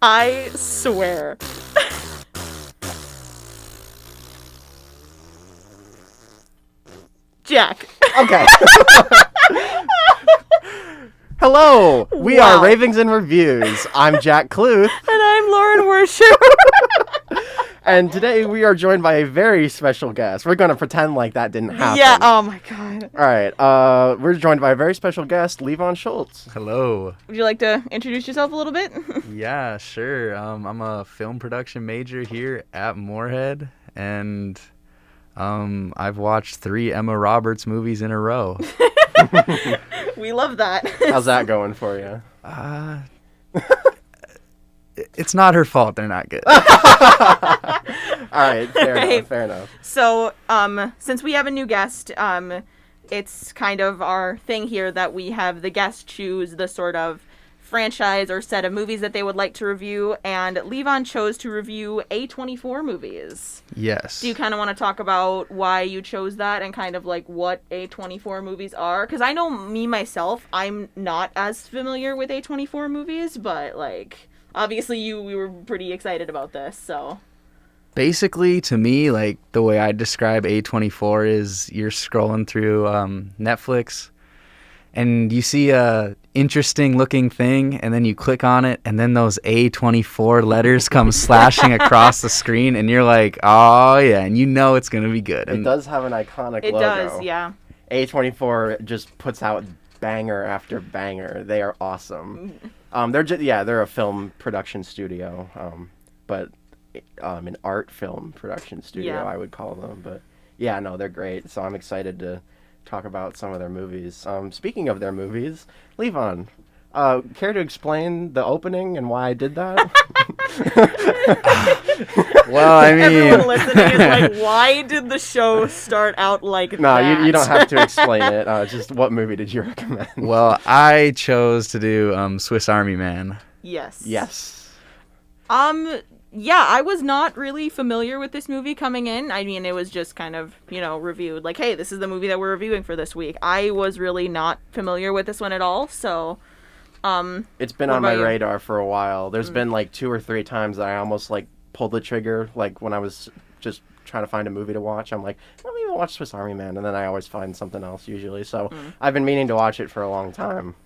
I swear. Jack. Okay. Hello, we are Ravings and Reviews. I'm Jack Cluth. And I'm Lauren Worship. And today we are joined by a very special guest. We're going to pretend like that didn't happen. Yeah, oh my god. All right, we're joined by a very special guest, Levon Schulz. Hello. Would you like to introduce yourself a little bit? Yeah, sure. I'm a film production major here at Moorhead, and I've watched 3 Emma Roberts movies in a row. We love that. How's that going for you? It's not her fault they're not good. All right, fair enough. So, since we have a new guest, it's kind of our thing here that we have the guest choose the sort of franchise or set of movies that they would like to review, and Levon chose to review A24 movies. Yes. Do you kind of want to talk about why you chose that and kind of like what A24 movies are? Because I know me myself, I'm not as familiar with A24 movies, but like obviously we were pretty excited about this, so. Basically, to me, like the way I describe A24 is you're scrolling through Netflix and you see a interesting looking thing, and then you click on it, and then those A24 letters come slashing across the screen, and you're like, oh yeah, and you know it's gonna be good. It does have an iconic logo. It does, yeah. A24 just puts out banger after banger. They are awesome. They're a film production studio, but an art film production studio, Yeah. I would call them. But yeah, no, they're great. So I'm excited to talk about some of their movies. Speaking of their movies, Levon, care to explain the opening and why I did that? Well, I mean, everyone listening is like, why did the show start out like that? No, you don't have to explain it. Just what movie did you recommend? Well, I chose to do Swiss Army Man. Yes. Yes. Yeah, I was not really familiar with this movie coming in. I mean, it was just kind of, reviewed. Like, hey, this is the movie that we're reviewing for this week. I was really not familiar with this one at all, so, It's been on my radar for a while. There's been, 2 or 3 times that I almost, pulled the trigger, when I was just trying to find a movie to watch. I'm like, let me watch Swiss Army Man, and then I always find something else, usually. So, I've been meaning to watch it for a long time.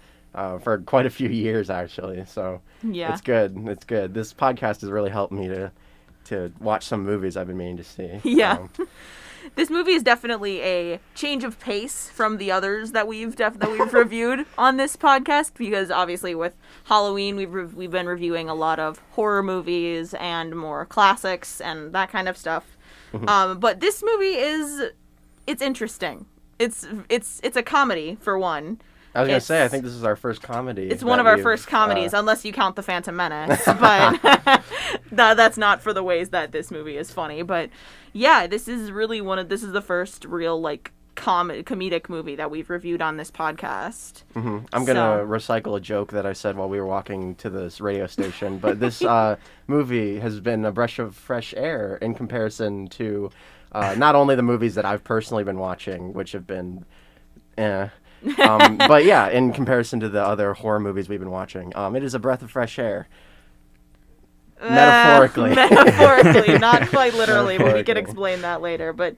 For quite a few years, actually. So yeah. It's good. It's good. This podcast has really helped me to watch some movies I've been meaning to see. Yeah. This movie is definitely a change of pace from the others that we've reviewed on this podcast, because obviously with Halloween we've been reviewing a lot of horror movies and more classics and that kind of stuff. But this movie it's interesting. It's a comedy for one. I was going to say, I think this is our first comedy. It's one of our first comedies, unless you count The Phantom Menace. But that's not for the ways that this movie is funny. But yeah, this is really this is the first real, comedic movie that we've reviewed on this podcast. Mm-hmm. I'm going to recycle a joke that I said while we were walking to this radio station. But this movie has been a breath of fresh air in comparison to not only the movies that I've personally been watching, which have been but yeah, in comparison to the other horror movies we've been watching, it is a breath of fresh air. Metaphorically. Metaphorically, not quite literally, but we can explain that later. But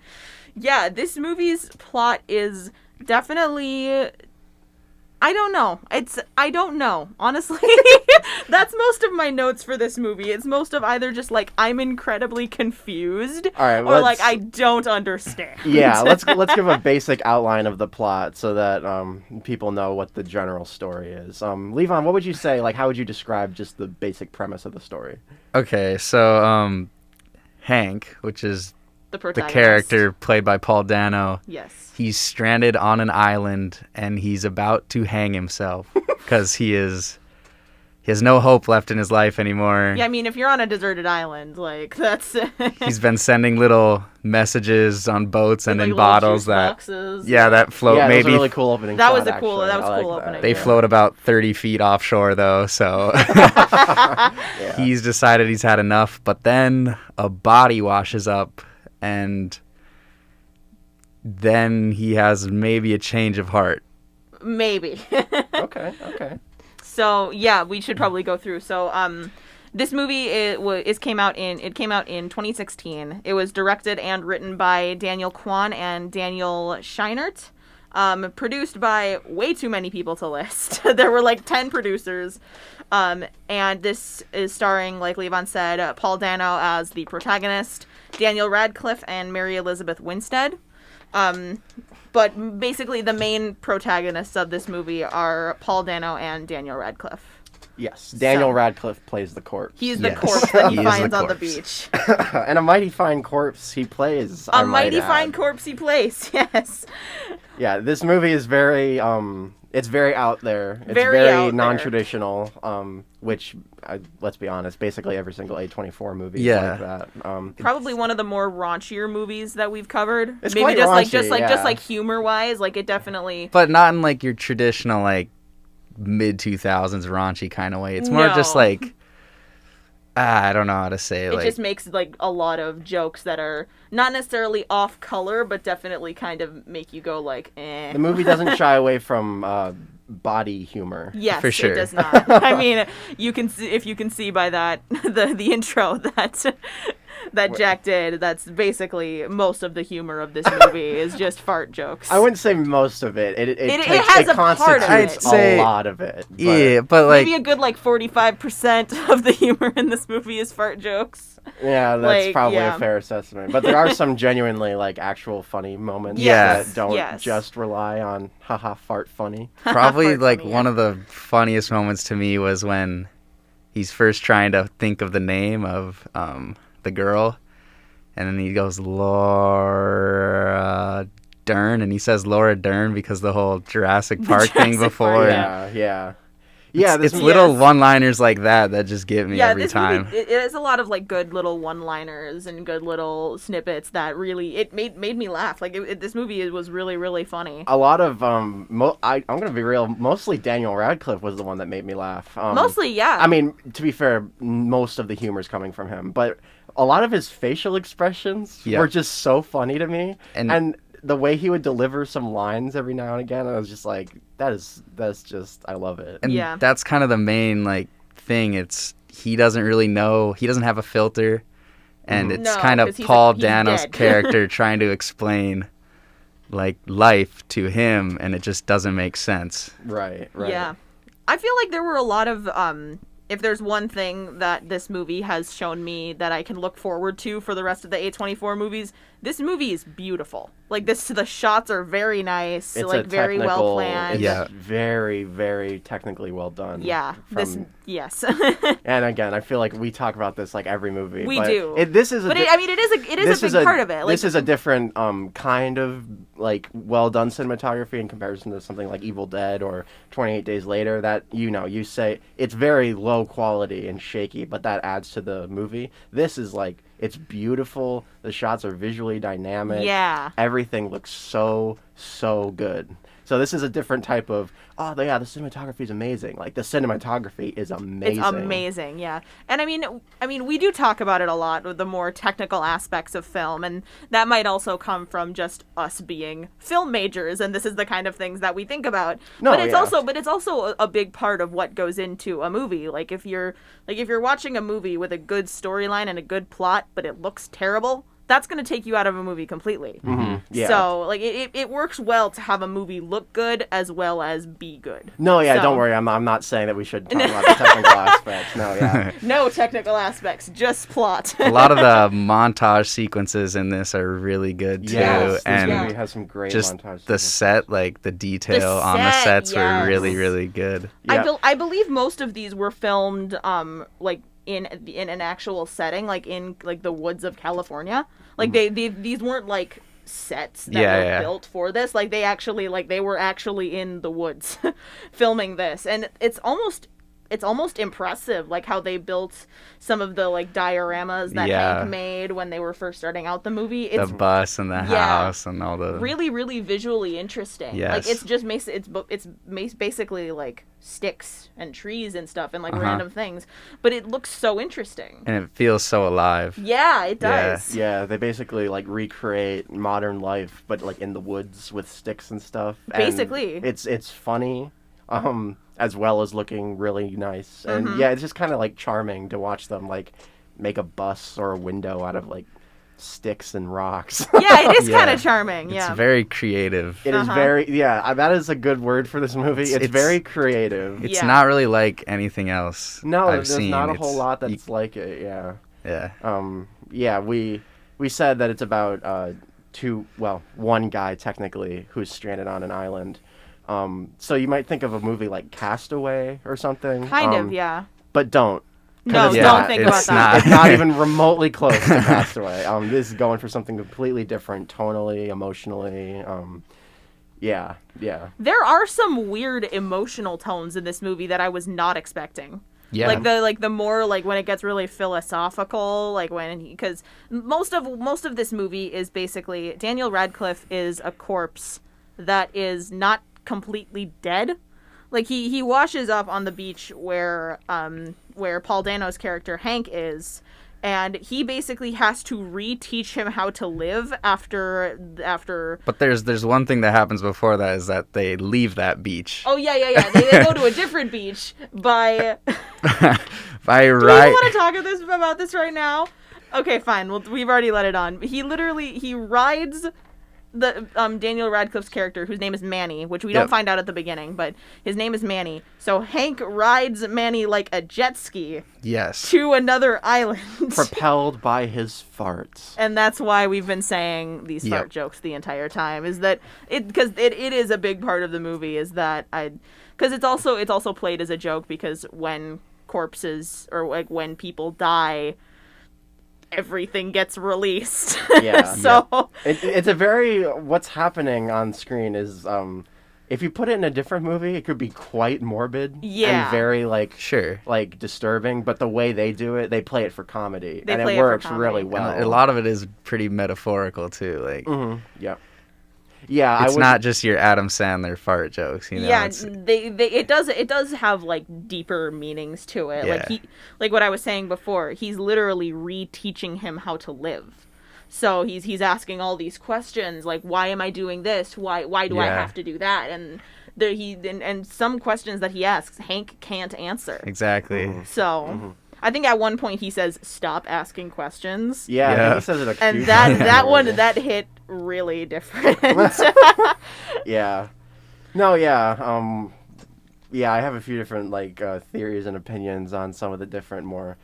yeah, this movie's plot is definitely, I don't know. I don't know. Honestly, that's most of my notes for this movie. It's most of either just like I'm incredibly confused, All right, or like I don't understand. Yeah, let's give a basic outline of the plot so that people know what the general story is. Levon, what would you say? Like, how would you describe just the basic premise of the story? Okay, so Hank, which is the character played by Paul Dano. Yes. He's stranded on an island and he's about to hang himself because he has no hope left in his life anymore. Yeah, I mean, if you're on a deserted island, like that's. He's been sending little messages on boats and like in bottles that float. Yeah, maybe that was a really cool opening. That shot, was a cool. actually. That was I cool like opening. They float about 30 feet offshore though, so he's decided he's had enough. But then a body washes up, and then he has maybe a change of heart. Maybe. Okay. So yeah, we should probably go through. So this movie came out in 2016. It was directed and written by Daniel Kwan and Daniel Scheinert. Produced by way too many people to list. There were like 10 producers. And this is starring, like Levon said, Paul Dano as the protagonist, Daniel Radcliffe and Mary Elizabeth Winstead. But basically the main protagonists of this movie are Paul Dano and Daniel Radcliffe. Yes, Daniel Radcliffe plays the corpse. He's the corpse that he finds on the corpse. beach. And a mighty fine corpse he plays. A mighty fine corpse he plays, yes. Yeah, this movie is very, it's very out there. It's very non-traditional, which, let's be honest, basically every single A24 movie is like that. Probably one of the more raunchier movies that we've covered. It's maybe quite just raunchy, just like humor-wise, like it definitely... But not in like your traditional like mid-2000s raunchy kind of way. It's more just like... I don't know how to say it. It just makes like a lot of jokes that are not necessarily off color, but definitely kind of make you go like, eh. The movie doesn't shy away from body humor. Yes, for sure. It does not. I mean, you can see, if you can see by that the intro that Jack did. That's basically most of the humor of this movie is just fart jokes. I wouldn't say most of it. It has a part of it. constitutes a lot of it. But yeah, but like maybe a good like 45% of the humor in this movie is fart jokes. Yeah, that's like, probably yeah. a fair assessment. But there are some genuinely like actual funny moments Yes. that don't Yes. just rely on haha fart funny. probably Fart like funny, one of the funniest moments to me was when he's first trying to think of the name of the girl, and then he goes Laura Dern, and he says Laura Dern because the whole Jurassic Park thing Jurassic before. Park, Yeah. It's little one-liners like that just get me every this time. movie, it has a lot of like good little one-liners and good little snippets that really it made me laugh. Like this movie was really, really funny. A lot of I'm gonna be real. Mostly Daniel Radcliffe was the one that made me laugh. Mostly, yeah. I mean, to be fair, most of the humor's coming from him, but a lot of his facial expressions were just so funny to me, and the way he would deliver some lines every now and again, I was just like, that's just, I love it. And that's kind of the main like thing. It's he doesn't really know. He doesn't have a filter, and it's kind of Paul Dano's character trying to explain like life to him, and it just doesn't make sense. Right. Yeah. I feel like there were a lot of if there's one thing that this movie has shown me that I can look forward to for the rest of the A24 movies, this movie is beautiful. Like the shots are very nice, it's like very well planned. It's very, very technically well done. Yeah. Yes. And again, I feel like we talk about this like every movie. We do. It is a big part of it. Like, this is a different kind of like well done cinematography in comparison to something like Evil Dead or 28 Days Later. That you say it's very low quality and shaky, but that adds to the movie. This is like, it's beautiful. The shots are visually dynamic. Yeah. Everything looks so good. So this is a different type of, the cinematography is amazing. Like, the cinematography is amazing. It's amazing, yeah. And I mean, we do talk about it a lot with the more technical aspects of film, and that might also come from just us being film majors, and this is the kind of things that we think about. But it's also a big part of what goes into a movie. Like if you're watching a movie with a good storyline and a good plot, but it looks terrible, that's going to take you out of a movie completely. Yeah. So, like, it works well to have a movie look good as well as be good. No, yeah, So- don't worry. I'm not saying that we should talk about the technical aspects. No, yeah. No technical aspects, just plot. A lot of the montage sequences in this are really good too, Yes, and this movie has some great just montage the sequences. set, like the detail The on the set, sets were yes. really, really good. Yeah. I believe most of these were filmed, like, in an actual setting, like in like the woods of California. Like these weren't like sets that were built for this. Like they were actually in the woods filming this, and it's almost impressive, like how they built some of the like dioramas that Hank made when they were first starting out the movie. It's The bus and the house and all the really, really visually interesting. Yes. Like it's just basically like sticks and trees and stuff and like random things, but it looks so interesting. and it feels so alive. Yeah, it does. Yeah, they basically like recreate modern life, but like in the woods with sticks and stuff. And Basically. it's funny, as well as looking really nice, and yeah, it's just kind of like charming to watch them like make a bus or a window out of like sticks and rocks. Yeah, it is Yeah. kind of charming. Yeah. It's very creative. It is very that is a good word for this movie. It's very creative. It's Yeah. not really like anything else No, I've there's seen. not a whole lot that's like it. Yeah. Yeah. Yeah, we said that it's about one guy technically who's stranded on an island. So you might think of a movie like Castaway or something. Kind of, yeah. But don't. No, it's don't not. think about it's that. not. It's not even remotely close to Castaway. This is going for something completely different, tonally, emotionally. Yeah. There are some weird emotional tones in this movie that I was not expecting. Yeah. Like the more like when it gets really philosophical, like because most of this movie is basically Daniel Radcliffe is a corpse that is not completely dead. Like he washes up on the beach where Paul Dano's character Hank is, and he basically has to reteach him how to live after. But there's one thing that happens before that is that they leave that beach. Oh yeah. They go to a different beach by. By Do we right. want to talk about this right now? Okay, fine. Well, we've already let it on. He rides the Daniel Radcliffe's character, whose name is Manny, which we don't find out at the beginning, but his name is Manny. So Hank rides Manny like a jet ski Yes. to another island. Propelled by his farts. And that's why we've been saying these fart jokes the entire time, is that because it is a big part of the movie, is that because it's also played as a joke, because when corpses or like when people die, everything gets released. Yeah. So it's a very what's happening on screen is if you put it in a different movie, it could be quite morbid and very like disturbing. But the way they do it, they play it for comedy, and it works really well. And a lot of it is pretty metaphorical too. Like, yeah, it's not just your Adam Sandler fart jokes. You know? Yeah, it does have like deeper meanings to it. Yeah. Like what I was saying before, he's literally reteaching him how to live. So he's asking all these questions, like, why am I doing this? Why do I have to do that? And and some questions that he asks, Hank can't answer. Exactly. So I think at one point he says, "Stop asking questions." Yeah. He says it a few and times. that one that hit really different. Yeah. No, yeah. Yeah, I have a few different like theories and opinions on some of the different more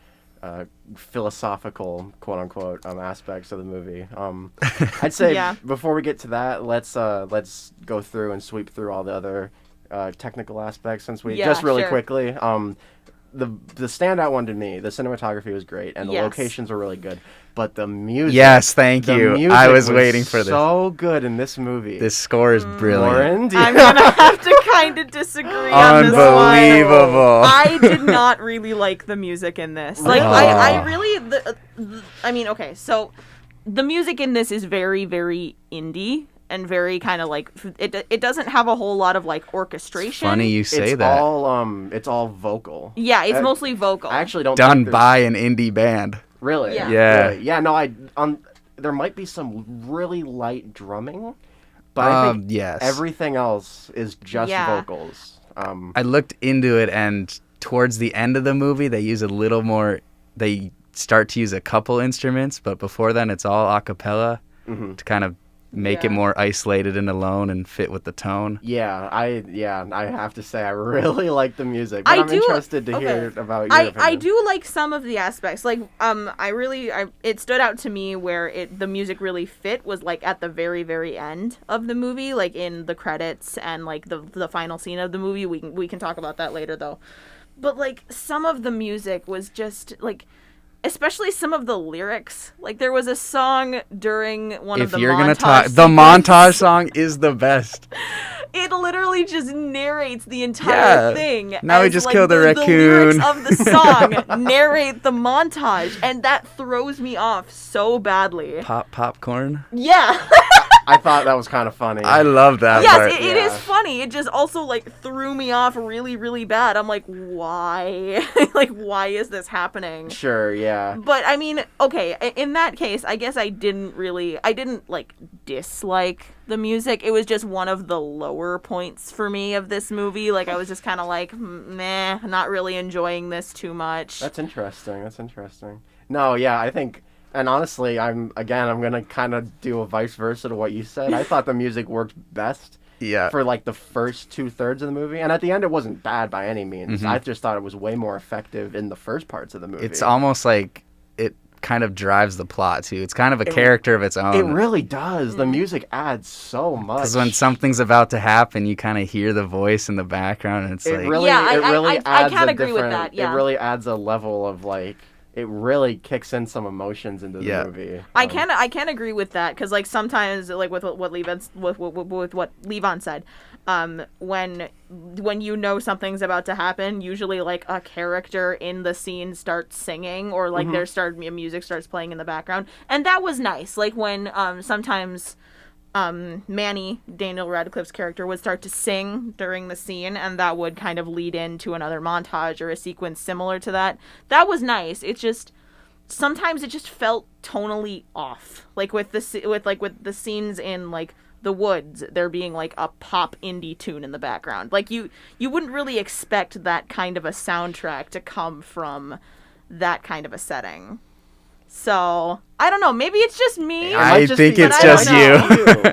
philosophical, quote unquote, aspects of the movie. I'd say before we get to that, let's go through and sweep through all the other technical aspects, since we just really quickly. The standout one to me, the cinematography was great, and the locations were really good. But the music... Yes, thank you. I was waiting for this. So good in this movie. This score is brilliant. I'm gonna have to kind of disagree on this one. Unbelievable. I did not really like the music in this. Like, I really... I mean, okay, so the music in this is very, very indie. And very kind of like it doesn't have a whole lot of like orchestration. It's funny you say that. It's all vocal. Yeah, it's mostly vocal. I actually don't done think by an indie band. Really? Yeah. Really? Yeah. No, there might be some really light drumming, but I think everything else is just vocals. I looked into it, and towards the end of the movie, they use a little more. They start to use a couple instruments, but before then it's all a cappella to kind of make it more isolated and alone and fit with the tone. I have to say I really like the music, but I'm interested to hear about your opinion. I do like some of the aspects. Like it stood out to me where the music really fit was like at the very, very end of the movie, like in the credits and like the final scene of the movie. We can talk about that later though. But like some of the music was just like, especially some of the lyrics. Like there was a song during one of the montage. If you're gonna talk, the montage song is the best. It literally just narrates the entire thing. Now we just killed a raccoon. The lyrics of the song narrate the montage, and that throws me off so badly. Popcorn? Yeah. I thought that was kind of funny. I love that part. Yes, it is funny. It just also like threw me off really, really bad. I'm like, why? Like, why is this happening? Sure, yeah. But I mean, okay, in that case, I guess I didn't like dislike the music. It was just one of the lower points for me of this movie. Like I was just kind of like, meh, not really enjoying this too much. That's interesting. No, yeah, I think. And honestly, I'm going to kind of do a vice versa to what you said. I thought the music worked best for like the first 2/3 of the movie. And at the end, it wasn't bad by any means. Mm-hmm. I just thought it was way more effective in the first parts of the movie. It's almost like it kind of drives the plot, too. It's kind of a character of its own. It really does. The music adds so much. Because when something's about to happen, you kind of hear the voice in the background, and it's like... I can't agree with that, yeah. It really adds a level of like... It really kicks in some emotions into the movie. I can agree with that because like sometimes like with what Levon said, when you know something's about to happen, usually like a character in the scene starts singing or like music starts playing in the background, and that was nice. Like when sometimes. Manny, Daniel Radcliffe's character, would start to sing during the scene, and that would kind of lead into another montage or a sequence similar to that. That was nice. It's just sometimes it just felt tonally off. Like with the scenes in like the woods, there being like a pop indie tune in the background. Like you wouldn't really expect that kind of a soundtrack to come from that kind of a setting. So, I don't know. Maybe it's just me. I think it's just you.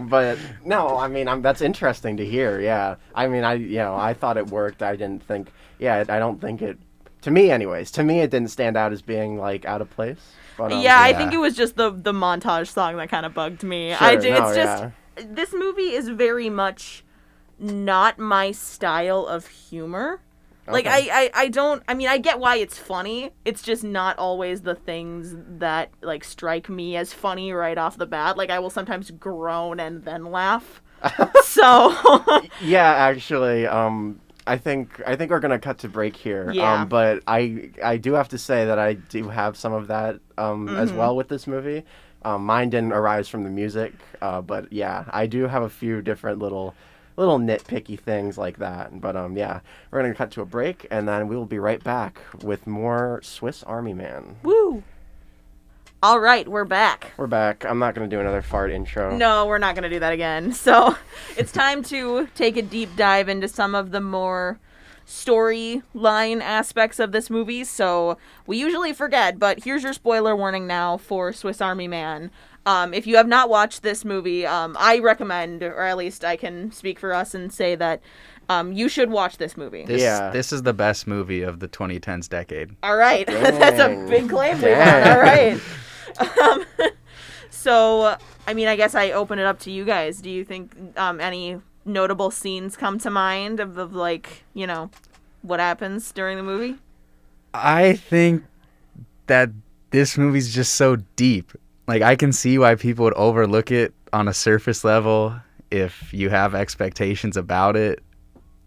But, no, I mean, that's interesting to hear, yeah. I mean, I thought it worked. I didn't think, I don't think it, to me anyways, it didn't stand out as being, like, out of place. But, I think it was just the montage song that kind of bugged me. Sure, this movie is very much not my style of humor. Like, okay. I get why it's funny. It's just not always the things that, like, strike me as funny right off the bat. Like, I will sometimes groan and then laugh. So. Yeah, actually, I think we're going to cut to break here. Yeah. But I do have to say that I do have some of that as well with this movie. Mine didn't arise from the music. But, yeah, I do have a few different little nitpicky things like that. But, we're going to cut to a break, and then we will be right back with more Swiss Army Man. Woo! All right, we're back. We're back. I'm not going to do another fart intro. No, we're not going to do that again. So it's time to take a deep dive into some of the more storyline aspects of this movie. So we usually forget, but here's your spoiler warning now for Swiss Army Man. If you have not watched this movie, I recommend, or at least I can speak for us and say that you should watch this movie. This is the best movie of the 2010s decade. All right. That's a big claim, Levon. All right. So, I mean, I guess I open it up to you guys. Do you think any notable scenes come to mind of like, you know, what happens during the movie? I think that this movie's just so deep. Like, I can see why people would overlook it on a surface level if you have expectations about it.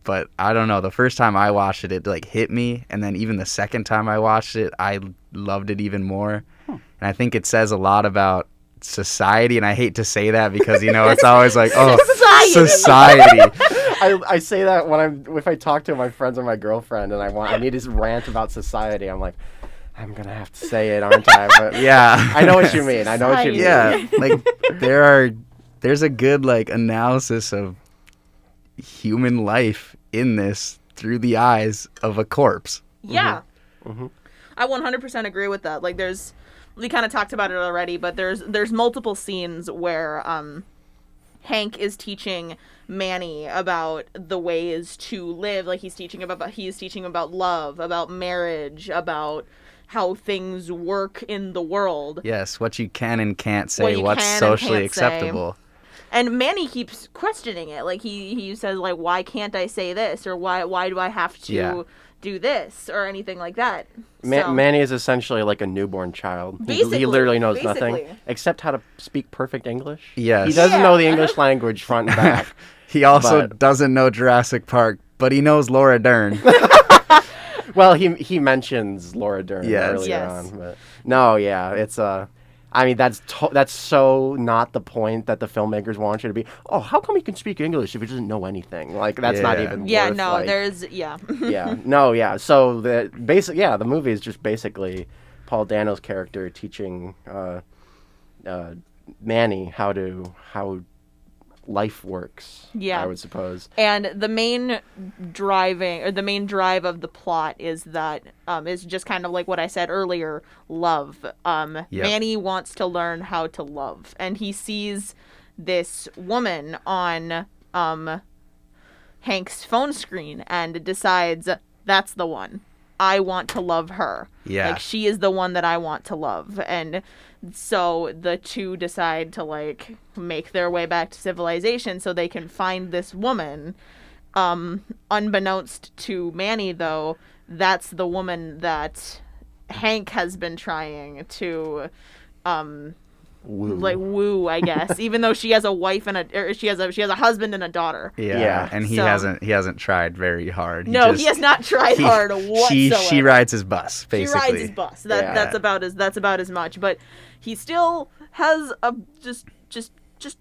But I don't know. The first time I watched it, it like hit me. And then even the second time I watched it, I loved it even more. And I think it says a lot about society. And I hate to say that because, you know, it's always like, oh, society. I say that if I talk to my friends or my girlfriend and I need to rant about society, I'm like, I'm going to have to say it, aren't I? But yeah, I know what you mean. Yeah, like there's a good like analysis of human life in this through the eyes of a corpse. Yeah. Mm-hmm. I 100% agree with that. Like, we kind of talked about it already, but there's multiple scenes where Hank is teaching Manny about the ways to live. Like, he's teaching about love, about marriage, about how things work in the world. Yes, what you can and can't say, what's socially acceptable. And Manny keeps questioning it. Like, he says, like, why can't I say this? Or why do I have to do this? Or anything like that. Manny is essentially like a newborn child. He literally knows nothing except how to speak perfect English. Yes. He doesn't know the English language front and back. He also doesn't know Jurassic Park, but he knows Laura Dern. Well, he mentions Laura Dern earlier on. But no, yeah, it's I mean, that's so not the point that the filmmakers want you to be. Oh, how come he can speak English if he doesn't know anything? Like, that's not even. Yeah, worth, no, like, there's So the movie is just basically Paul Dano's character teaching Manny how life works. Yeah, I would suppose. And the main drive of the plot is that is just kind of like what I said earlier, love. Manny wants to learn how to love, and he sees this woman on Hank's phone screen and decides, that's the one. I want to love her. Yeah. Like, she is the one that I want to love. And so the two decide to, like, make their way back to civilization so they can find this woman. Unbeknownst to Manny, though, that's the woman that Hank has been trying to woo, I guess, even though she has a wife and she has a husband and a daughter. Yeah. And he hasn't tried very hard. He has not tried hard whatsoever. She rides his bus, basically. She rides his bus. That's about as much. But he still has just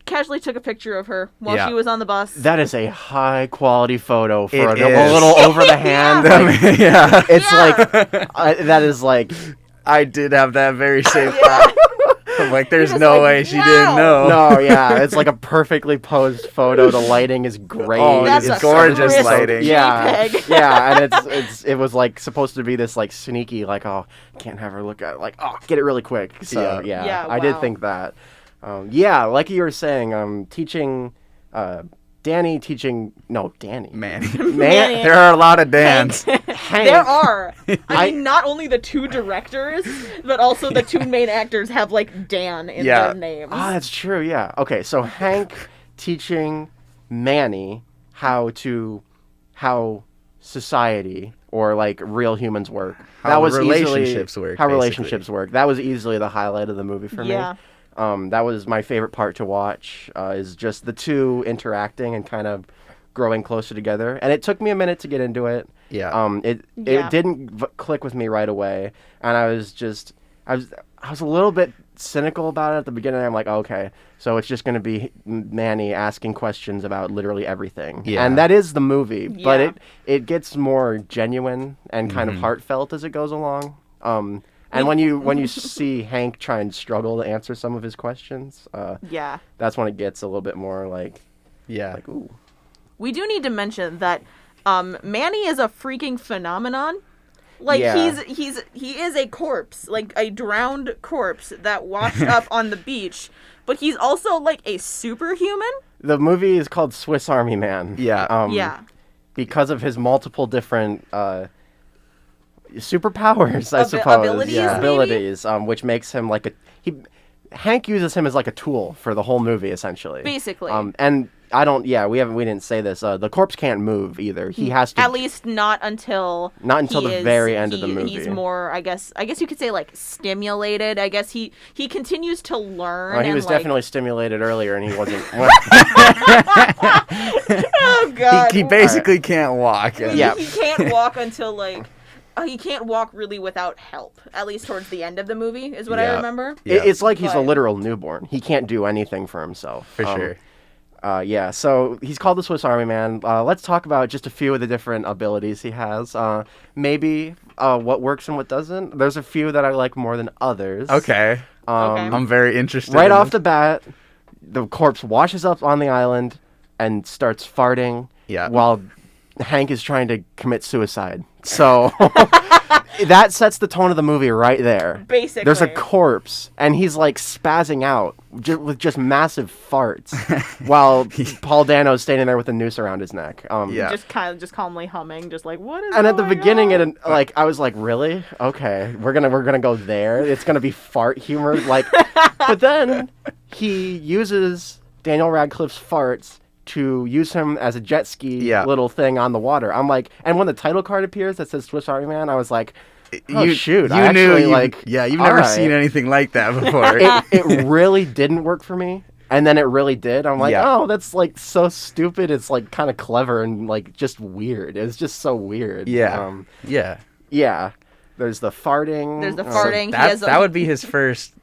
casually took a picture of her while she was on the bus. That is a high quality photo for a little over the hand. It's like that is like I did have that very same thought. I'm like, there's no way she didn't know. No, yeah, it's like a perfectly posed photo. The lighting is great. Oh, it's gorgeous lighting. Yeah, yeah, and it was like supposed to be this like sneaky, like, oh, can't have her look at it. Like, oh, get it really quick. So yeah, I did think that. Like you were saying, teaching. Manny. There are a lot of Dans. Hank. There are. I mean, not only the two directors, but also the two main actors have, like, Dan in their names. Ah, that's true, yeah. Okay, so Hank teaching Manny how society or, like, real humans work. How relationships work. That was easily the highlight of the movie for me. That was my favorite part to watch, is just the two interacting and kind of growing closer together. And it took me a minute to get into it. It didn't click with me right away. And I was a little bit cynical about it at the beginning. I'm like, okay, so it's just going to be Manny asking questions about literally everything. Yeah. And that is the movie, but it gets more genuine and kind of heartfelt as it goes along. And when you see Hank try and struggle to answer some of his questions, that's when it gets a little bit more like ooh. We do need to mention that Manny is a freaking phenomenon. Like, he is a corpse, like a drowned corpse that washed up on the beach, but he's also like a superhuman. The movie is called Swiss Army Man. Because of his multiple different superpowers, I suppose. Abilities, which makes him like Hank uses him as like a tool for the whole movie, essentially. Basically. And we didn't say this. The corpse can't move either. He has to. At least not until the very end of the movie. He's more, I guess you could say, like, stimulated. I guess he continues to learn. He was definitely stimulated earlier, and he wasn't. Oh God. He basically can't walk. He can't walk until like. He can't walk really without help, at least towards the end of the movie, is what I remember. It's like he's a literal newborn. He can't do anything for himself. For sure. So he's called the Swiss Army Man. Let's talk about just a few of the different abilities he has. Maybe what works and what doesn't. There's a few that I like more than others. Okay. I'm very interested. Right off the bat, the corpse washes up on the island and starts farting while Hank is trying to commit suicide. So that sets the tone of the movie right there. Basically. There's a corpse, and he's like spazzing out with just massive farts, while Paul Dano's standing there with a noose around his neck. Just calmly humming, just like, what is And at the going beginning, on? I was like, really? Okay, we're gonna go there. It's gonna be fart humor, like. But then he uses Daniel Radcliffe's farts to use him as a jet ski little thing on the water. I'm like, and when the title card appears that says Swiss Army Man, I was like, oh, shoot. You've never seen anything like that before. It really didn't work for me. And then it really did. I'm like, oh, that's like so stupid. It's like kind of clever and like just weird. It's just so weird. Yeah. Yeah. There's the farting. So that would be his first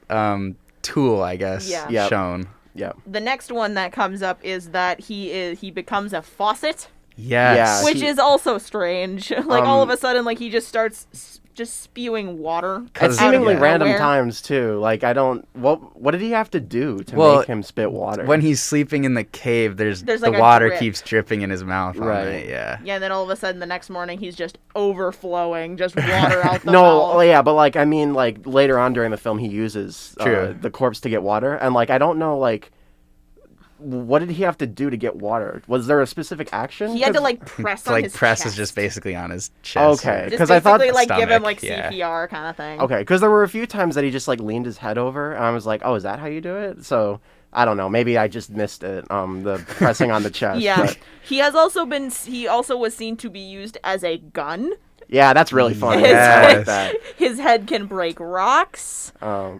tool, I guess, shown. Yeah. The next one that comes up is that he becomes a faucet. Yes. Which is also strange. Like all of a sudden, like he just starts just spewing water. At seemingly random times too. Like what did he have to do to make him spit water? When he's sleeping in the cave, there's the water keeps dripping in his mouth. Right. Yeah, and then all of a sudden the next morning he's just overflowing, just water out the mouth. No, yeah, but like I mean like later on during the film he uses the corpse to get water, and like I don't know like what did he have to do to get water? Was there a specific action? He had to like press on his press chest. is just basically on his chest. Okay, because I thought like give him like CPR kind of thing. Okay, because there were a few times that he just like leaned his head over, and I was like, oh, is that how you do it? So I don't know. Maybe I just missed it. The pressing on the chest. Yeah, but. He also was seen to be used as a gun. Yeah, that's really funny. His head can break rocks.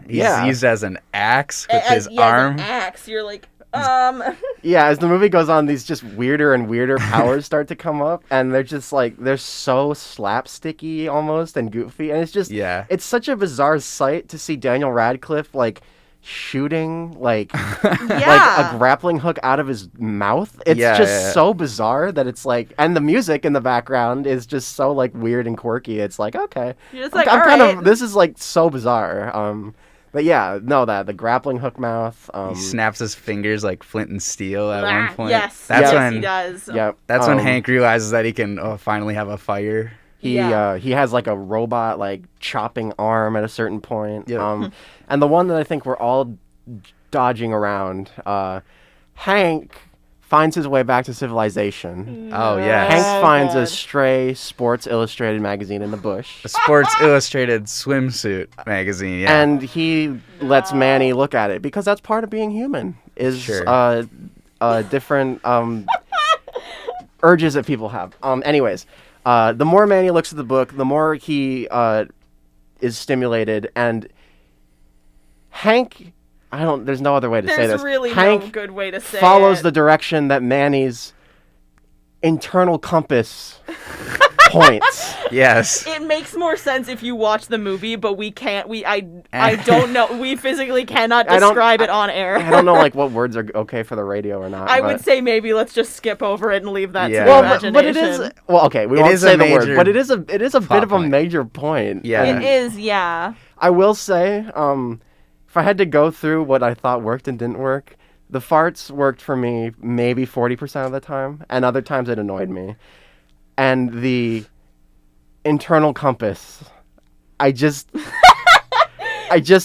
He's used as an axe with his arm. As an axe, you're like. Yeah, as the movie goes on, these just weirder and weirder powers start to come up, and they're just like they're so slapsticky almost and goofy, and it's just it's such a bizarre sight to see Daniel Radcliffe like shooting like a grappling hook out of his mouth. It's just so bizarre that it's like, and the music in the background is just so like weird and quirky. It's like, okay, you're just like, I'm kind of this is like so bizarre. But yeah, no, the grappling hook mouth. He snaps his fingers like flint and steel at one point. Yes, when he does. Yep. That's when Hank realizes that he can finally have a fire. He has like a robot like chopping arm at a certain point. Yep. And the one that I think we're all dodging around, Hank finds his way back to civilization. Oh, yeah. Hank finds a stray Sports Illustrated magazine in the bush. A Sports Illustrated swimsuit magazine, yeah. And he lets Manny look at it because that's part of being human, is different urges that people have. Anyways, the more Manny looks at the book, the more he is stimulated, and Hank... there's no other way to say this. There's really Hank no good way to say follows it. the direction that Manny's internal compass points. Yes. It makes more sense if you watch the movie, but I don't know. We physically cannot describe it on air. I don't know like what words are okay for the radio or not. I would say maybe let's just skip over it and leave that to the imagination. But it is okay, we won't say the word, but it is a bit of a major point. Yeah. It is, yeah. I will say, if I had to go through what I thought worked and didn't work, the farts worked for me maybe 40% of the time, and other times it annoyed me. And the internal compass, I just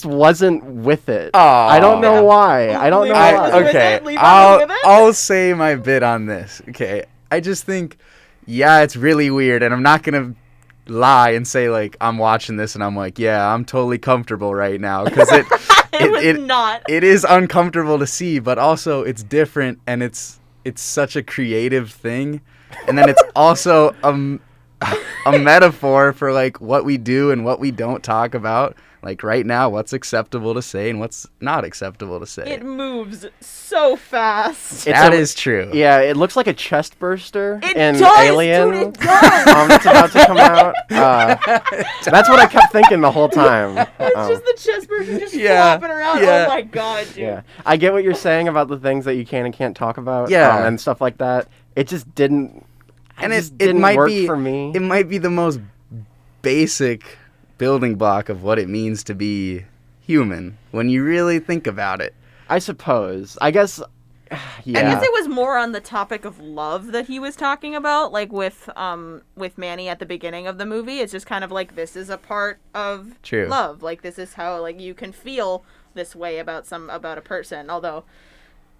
wasn't with it. Oh, I don't know why. I don't know why. Okay, I'll say my bit on this. Okay, I just think, it's really weird, and I'm not gonna lie and say like I'm watching this and I'm like, I'm totally comfortable right now, because it is uncomfortable to see, but also it's different, and it's such a creative thing, and then it's also a metaphor for like what we do and what we don't talk about. Like right now, what's acceptable to say and what's not acceptable to say. It moves so fast. That is true. Yeah, it looks like a chest burster in does, Alien. Dude, it does. It's about to come out. That's what I kept thinking the whole time. It's just the chest burster just flopping around. Yeah. Oh my god, dude. Yeah, I get what you're saying about the things that you can and can't talk about. Yeah. And stuff like that. It just didn't. And it might work for me. It might be the most basic building block of what it means to be human when you really think about it. I suppose. I guess Yeah. I guess it was more on the topic of love that he was talking about, like with Manny at the beginning of the movie. It's just kind of like, this is a part of love. Like, this is how, like, you can feel this way about a person. Although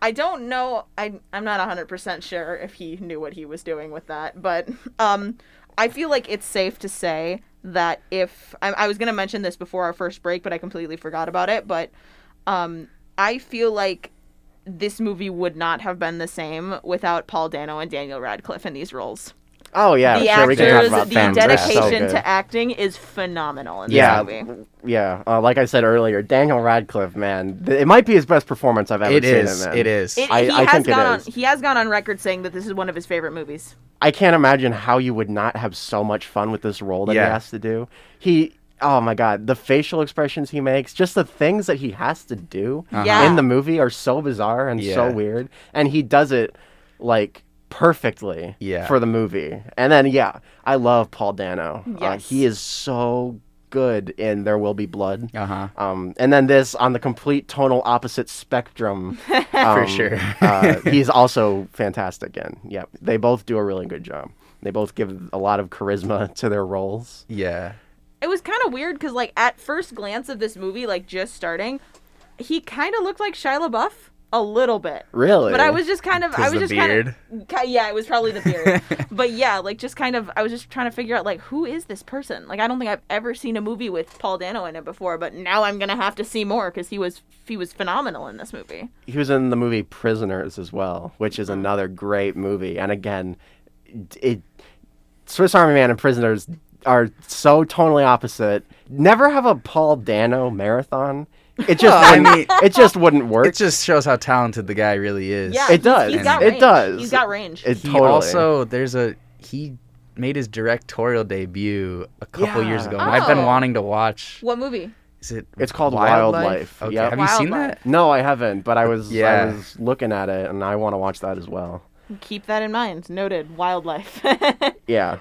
I don't know, I'm not 100% sure if he knew what he was doing with that, but I feel like it's safe to say that if I was going to mention this before our first break, but I completely forgot about it, but I feel like this movie would not have been the same without Paul Dano and Daniel Radcliffe in these roles. Oh, yeah. The sure, actors, we can talk about the them. dedication to acting is phenomenal in this movie. Yeah. Like I said earlier, Daniel Radcliffe, man, it might be his best performance I've ever seen him in. It is. I think it is. He has gone on record saying that this is one of his favorite movies. I can't imagine how you would not have so much fun with this role that he has to do. Oh my God, the facial expressions he makes, just the things that he has to do in the movie are so bizarre and so weird. And he does it, like, perfectly for the movie. And then, I love Paul Dano. Yes. He is so good in There Will Be Blood. Uh-huh. And then this, on the complete tonal opposite spectrum. For sure. He's also fantastic in. Yeah, they both do a really good job. They both give a lot of charisma to their roles. Yeah. It was kind of weird because, like, at first glance of this movie, like, just starting, he kind of looked like Shia LaBeouf a little bit. Really? But I was just kind of... beard? Yeah, it was probably the beard. But yeah, like, just kind of... I was just trying to figure out, like, who is this person? Like, I don't think I've ever seen a movie with Paul Dano in it before, but now I'm going to have to see more because he was phenomenal in this movie. He was in the movie Prisoners as well, which is another great movie. And again, Swiss Army Man and Prisoners are so tonally opposite. Never have a Paul Dano marathon. It just it just wouldn't work. It just shows how talented the guy really is. Yeah, it does. He's got range. It does. He's got range. He made his directorial debut a couple years ago. And I've been wanting to watch. What movie? It's called Wildlife. Okay. Yep. Have you seen that? No, I haven't, but I was looking at it and I want to watch that as well. Keep that in mind. Noted. Wildlife. Yeah.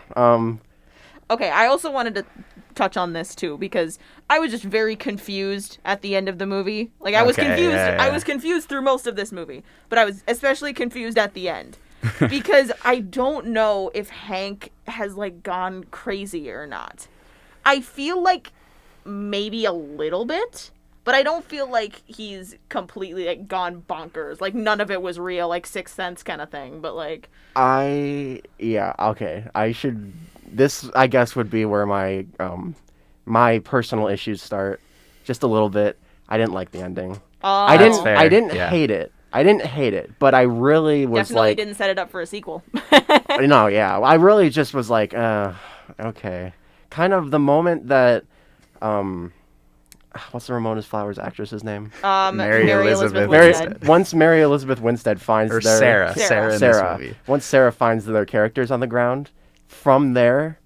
Okay, I also wanted to touch on this too because I was just very confused at the end of the movie. Like, I was confused. I was confused through most of this movie, but I was especially confused at the end because I don't know if Hank has, like, gone crazy or not. I feel like maybe a little bit, but I don't feel like he's completely, like, gone bonkers. Like, none of it was real, like Sixth Sense kind of thing. But, like, okay. This, I guess, would be where my my personal issues start. Just a little bit. I didn't like the ending. I didn't hate it. I didn't hate it, but I really was definitely didn't set it up for a sequel. No, yeah. I really just was like, okay. Kind of the moment that, what's the Ramona's Flowers actress's name? Mary Elizabeth Winstead. Once Mary Elizabeth Winstead finds Sarah in this movie. Once Sarah finds their characters on the ground, from there,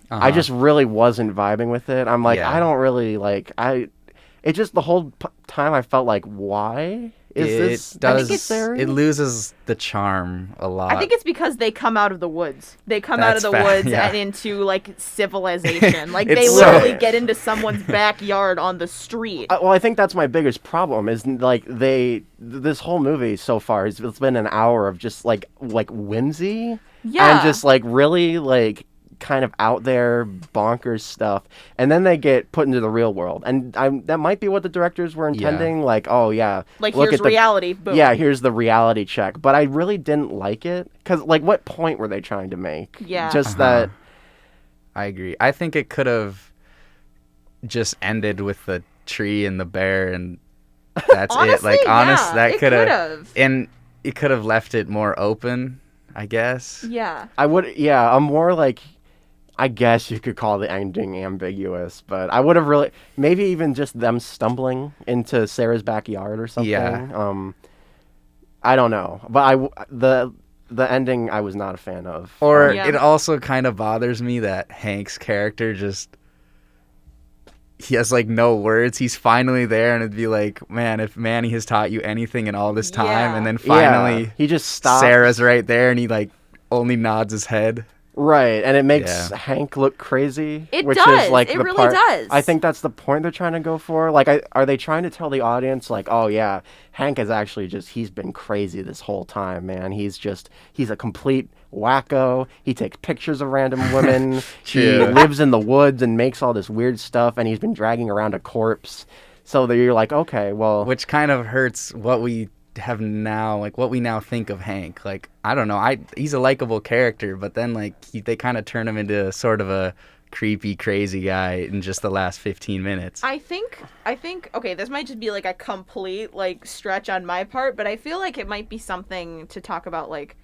I just really wasn't vibing with it. I'm like, I don't really like. It just the whole time I felt like, why is this necessary? It loses the charm a lot. I think it's because they come out of the woods. They come out of the woods and into, like, civilization. Like, they literally get into someone's backyard on the street. Well, I think that's my biggest problem is, like, this whole movie so far, it's been an hour of just, like whimsy. Yeah. And just, like, really, like, kind of out there bonkers stuff. And then they get put into the real world. And that might be what the directors were intending. Yeah. Like, oh, yeah. Like, here's reality. Boom. Yeah, here's the reality check. But I really didn't like it. Because, like, what point were they trying to make? Yeah. Just that... I agree. I think it could have just ended with the tree and the bear and that's honestly, it. Like, that could have. And it could have left it more open, I guess. Yeah. I'm more like, I guess you could call the ending ambiguous, but I would have really, maybe even just them stumbling into Sarah's backyard or something. Yeah. I don't know, but the ending I was not a fan of. Or it also kind of bothers me that Hank's character he has, like, no words. He's finally there, and it'd be like, man, if Manny has taught you anything in all this time, and then finally he just stops. Sarah's right there, and he, like, only nods his head. Right, and it makes Hank look crazy. It which does. Is like it the really part, does. I think that's the point they're trying to go for. Like, are they trying to tell the audience, like, oh yeah, Hank is actually he's been crazy this whole time, man. He's a complete wacko. He takes pictures of random women. He lives in the woods and makes all this weird stuff, and he's been dragging around a corpse. So that you're like, okay, well, which kind of hurts what we have now, like what we now think of Hank. Like, I don't know, he's a likable character, but then like they kind of turn him into sort of a creepy, crazy guy in just the last 15 minutes. I think okay, this might just be like a complete like stretch on my part, but I feel like it might be something to talk about, like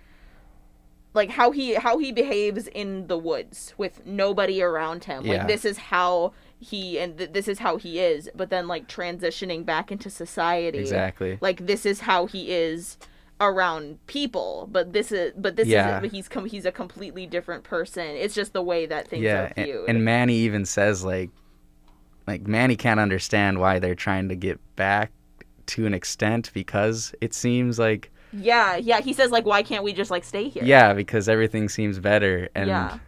how he behaves in the woods with nobody around him. Like, this is how this is how he is, but then like transitioning back into society. Exactly. Like, this is how he is around people, but he's a completely different person. It's just the way that things are viewed. And Manny even says like Manny can't understand why they're trying to get back to an extent, because it seems like he says like, why can't we just like stay here? Yeah, because everything seems better. And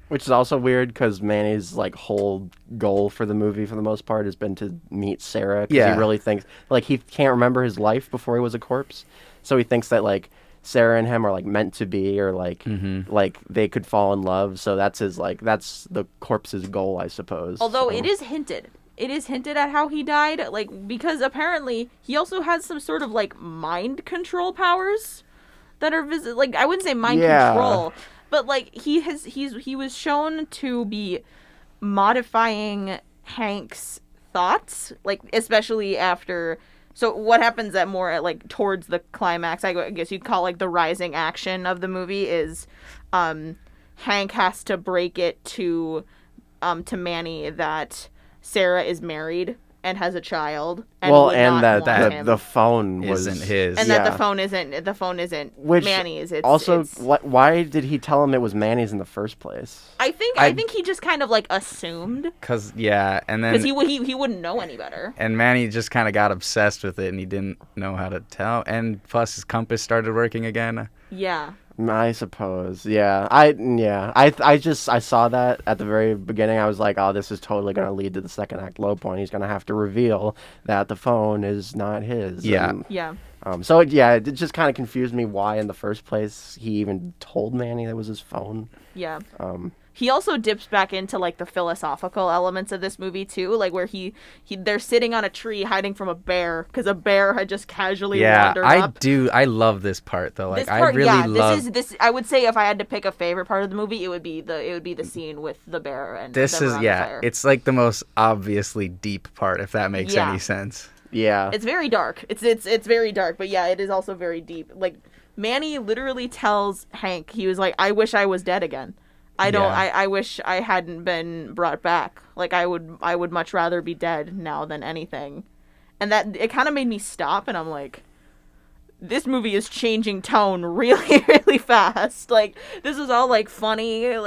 which is also weird, because Manny's like whole goal for the movie, for the most part, has been to meet Sarah. Because he really thinks, like, he can't remember his life before he was a corpse, so he thinks that like Sarah and him are like meant to be, or like like they could fall in love. So that's that's the corpse's goal, I suppose. Although it is hinted at how he died, like, because apparently he also has some sort of like mind control powers that are like, I wouldn't say mind control. But, like, he was shown to be modifying Hank's thoughts, like, especially after... So what happens towards the climax, I guess you'd call, like, the rising action of the movie, is Hank has to break it to Manny that Sarah is married and has a child, and that the phone isn't his, and that the phone isn't which Manny's. Why did he tell him it was Manny's in the first place? I think he just kind of like assumed, because he wouldn't know any better, and Manny just kind of got obsessed with it, and he didn't know how to tell, and plus his compass started working again. I suppose, I saw that at the very beginning. I was like, oh, this is totally going to lead to the second act low point. He's going to have to reveal that the phone is not his. So it just kind of confused me why in the first place he even told Manny that was his phone. He also dips back into like the philosophical elements of this movie too, like where they're sitting on a tree hiding from a bear because a bear had just casually wandered up. I love this part though. Like, I would say if I had to pick a favorite part of the movie, it would be the scene with the bear and the fire. It's like the most obviously deep part, if that makes any sense. It's very dark. It's very dark, but it is also very deep. Like, Manny literally tells Hank, he was like, I wish I was dead again. I wish I hadn't been brought back. Like, I would much rather be dead now than anything. And that, it kind of made me stop, and I'm like, this movie is changing tone really, really fast. Like, this is all like funny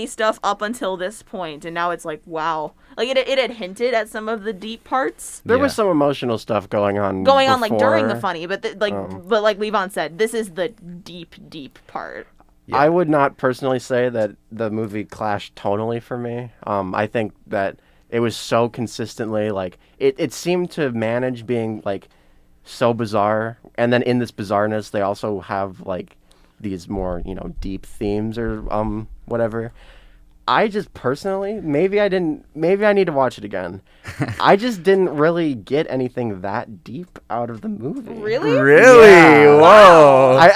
stuff up until this point, and now it's like, wow. Like, it had hinted at some of the deep parts. There was some emotional stuff going on like during the funny, but like Levon said, this is the deep part. I would not personally say that the movie clashed tonally for me. I think that it was so consistently, like, it seemed to manage being, like, so bizarre. And then in this bizarreness, they also have, like, these more, deep themes or whatever. I just personally, maybe I need to watch it again. I just didn't really get anything that deep out of the movie. Really? Yeah. Whoa.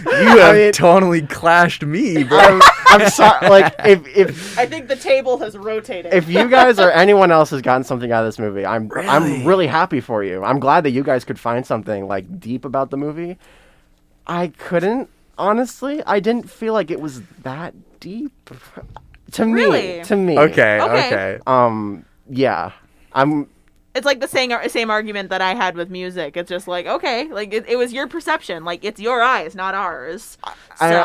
You have totally clashed me, bro. I'm sorry. Like, if I think the table has rotated. If you guys or anyone else has gotten something out of this movie, I'm really happy for you. I'm glad that you guys could find something like deep about the movie. I couldn't, honestly. I didn't feel like it was that deep to me. Really? To me. Okay. Yeah. It's like the same argument that I had with music. It's just like, okay, like it was your perception, like it's your eyes, not ours. I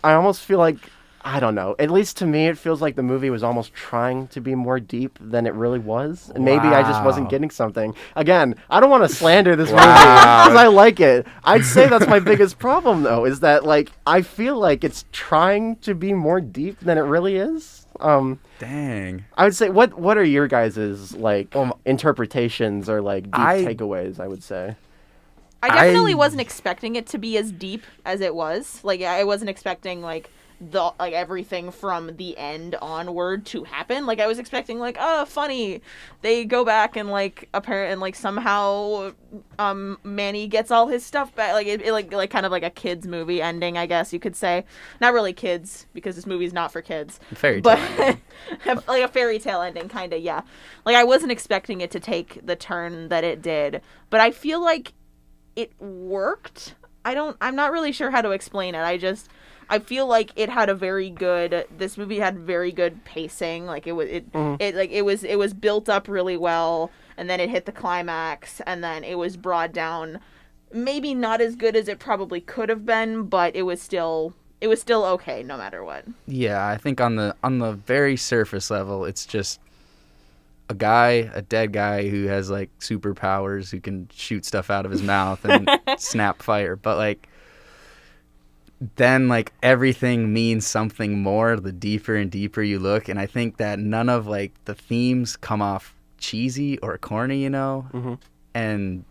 almost feel like I don't know. At least to me, it feels like the movie was almost trying to be more deep than it really was. And maybe I just wasn't getting something. Again, I don't want to slander this movie because I like it. I'd say that's my biggest problem, though, is that, like, I feel like it's trying to be more deep than it really is. Dang. I would say, what are your guys' like interpretations or like deep takeaways? I would say. I definitely wasn't expecting it to be as deep as it was. Like, I wasn't expecting like everything from the end onward to happen. Like, I was expecting like, oh, funny, they go back and like apparent and like somehow Manny gets all his stuff back. Like it like kind of like a kids movie ending, I guess you could say. Not really kids, because this movie's not for kids. Fairy tale. But like a fairy tale ending, kind of, yeah. Like, I wasn't expecting it to take the turn that it did, but I feel like it worked. I'm not really sure how to explain it. I feel like this movie had very good pacing. Like, it was built up really well, and then it hit the climax, and then it was brought down. Maybe not as good as it probably could have been, but it was still okay no matter what. Yeah, I think on the very surface level, it's just a dead guy who has like superpowers, who can shoot stuff out of his mouth and snap fire. But like, then like everything means something more the deeper and deeper you look. And I think that none of like the themes come off cheesy or corny, you know? Mm-hmm. And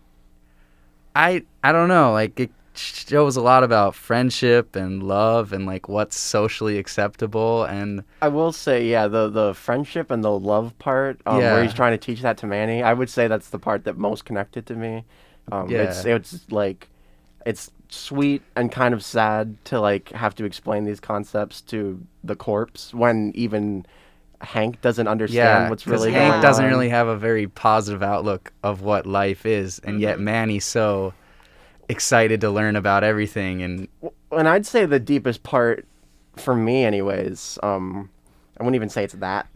I don't know, like it shows a lot about friendship and love and like what's socially acceptable. And I will say, yeah, the friendship and the love part, where he's trying to teach that to Manny, I would say that's the part that most connected to me. It's like, it's sweet and kind of sad to like have to explain these concepts to the corpse when even Hank doesn't understand what's really going on. Hank doesn't really have a very positive outlook of what life is, and yet Manny's so excited to learn about everything. And I'd say the deepest part for me anyways, I wouldn't even say it's that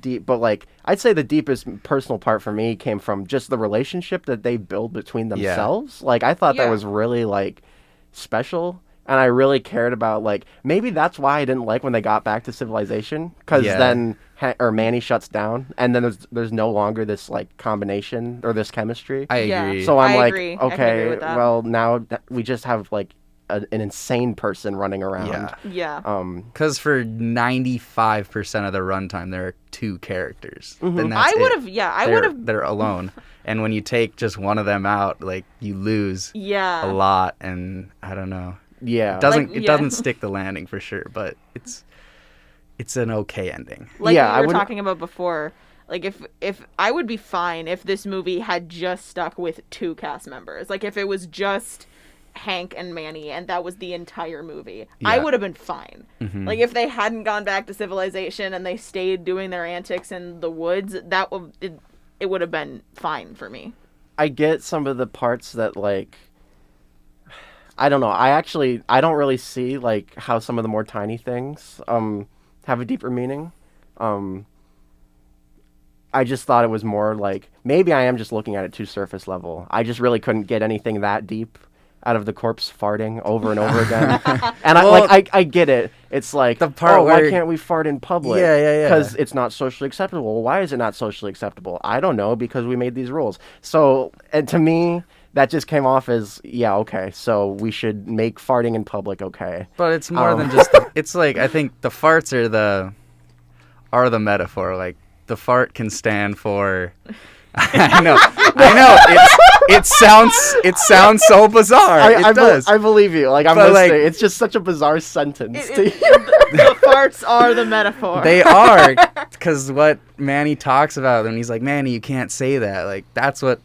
deep, but like I'd say the deepest personal part for me came from just the relationship that they build between themselves. Like, I thought that was really like special, and I really cared about, like, maybe that's why I didn't like when they got back to civilization, because then Manny shuts down, and then there's no longer this like combination or this chemistry. I agree. So I'm like, agree. okay, well, now we just have like an insane person running around. Yeah. Because for 95% of the runtime, there are two characters. Mm-hmm. I would have. They're alone. And when you take just one of them out, like, you lose a lot. And I don't know. Yeah. It doesn't stick the landing for sure, but it's an okay ending. Like we were talking about before, like if I would be fine if this movie had just stuck with two cast members. Like, if it was just Hank and Manny and that was the entire movie, I would have been fine. Mm-hmm. Like, if they hadn't gone back to civilization and they stayed doing their antics in the woods, it would have been fine for me. I get some of the parts that, like, I don't know. I don't really see like how some of the more tiny things have a deeper meaning. I just thought it was more like, maybe I am just looking at it too surface level. I just really couldn't get anything that deep out of the corpse farting over and over again. And I get it. It's like, the part why can't we fart in public? Yeah. Because it's not socially acceptable. Well, why is it not socially acceptable? I don't know, because we made these rules. So, and to me, that just came off as, okay, so we should make farting in public okay. But it's more than just, it's like, I think the farts are the metaphor. Like, the fart can stand for... I know. It sounds so bizarre. It does. I believe you. Like, I'm listening. Like, it's just such a bizarre sentence. The farts are the metaphor. They are, because what Manny talks about when he's like, Manny, you can't say that. Like, that's what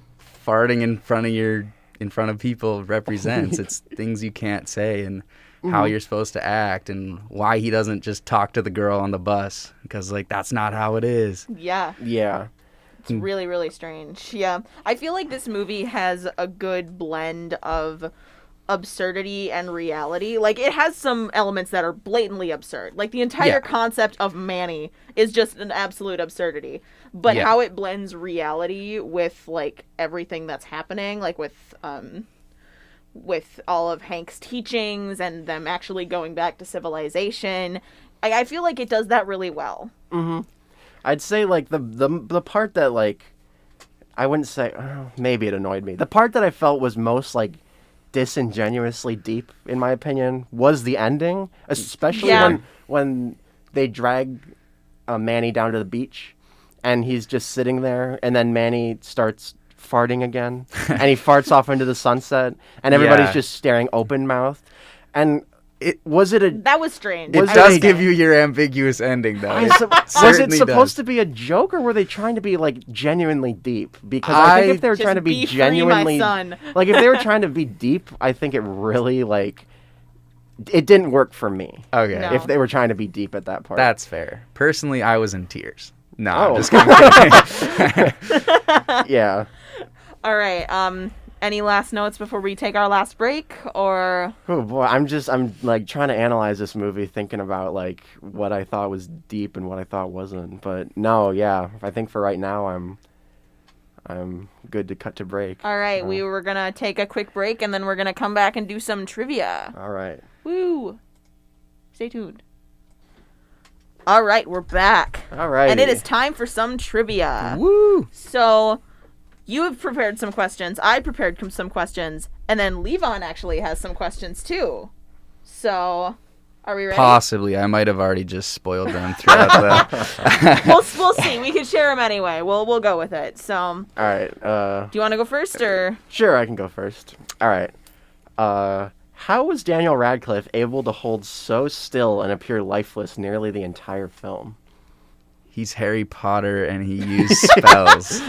farting in front of people represents. It's things you can't say and how you're supposed to act, and why he doesn't just talk to the girl on the bus, because like that's not how it is. Yeah. It's really, really strange. Yeah. I feel like this movie has a good blend of absurdity and reality. Like, it has some elements that are blatantly absurd. Like, the entire concept of Manny is just an absolute absurdity. But how it blends reality with, like, everything that's happening, like with all of Hank's teachings and them actually going back to civilization, I feel like it does that really well. Mm-hmm. I'd say like the part that like I wouldn't say maybe it annoyed me. The part that I felt was most like disingenuously deep, in my opinion, was the ending, especially when they drag Manny down to the beach, and he's just sitting there, and then Manny starts farting again, and he farts off into the sunset, and everybody's just staring open-mouthed, and that was strange. It does give you your ambiguous ending, though. Was it supposed to be a joke, or were they trying to be like genuinely deep? Because I think if they were trying to be genuinely, like if they were trying to be deep, I think it really like it didn't work for me. Okay, no. If they were trying to be deep at that part, that's fair. Personally, I was in tears. No, I'm just kidding. Yeah. All right. Any last notes before we take our last break, or? Oh boy, I'm like trying to analyze this movie, thinking about like what I thought was deep and what I thought wasn't. But no, yeah, I think for right now I'm good to cut to break. All right, we were gonna take a quick break and then we're gonna come back and do some trivia. All right. Woo! Stay tuned. All right, we're back. All right. And it is time for some trivia. Woo! So. You have prepared some questions. I prepared some questions. And then Levon actually has some questions, too. So, are we ready? Possibly. I might have already just spoiled them throughout the... We'll see. We can share them anyway. We'll go with it. So. All right. Do you want to go first, or? Sure, I can go first. All right. How was Daniel Radcliffe able to hold so still and appear lifeless nearly the entire film? He's Harry Potter and he used spells.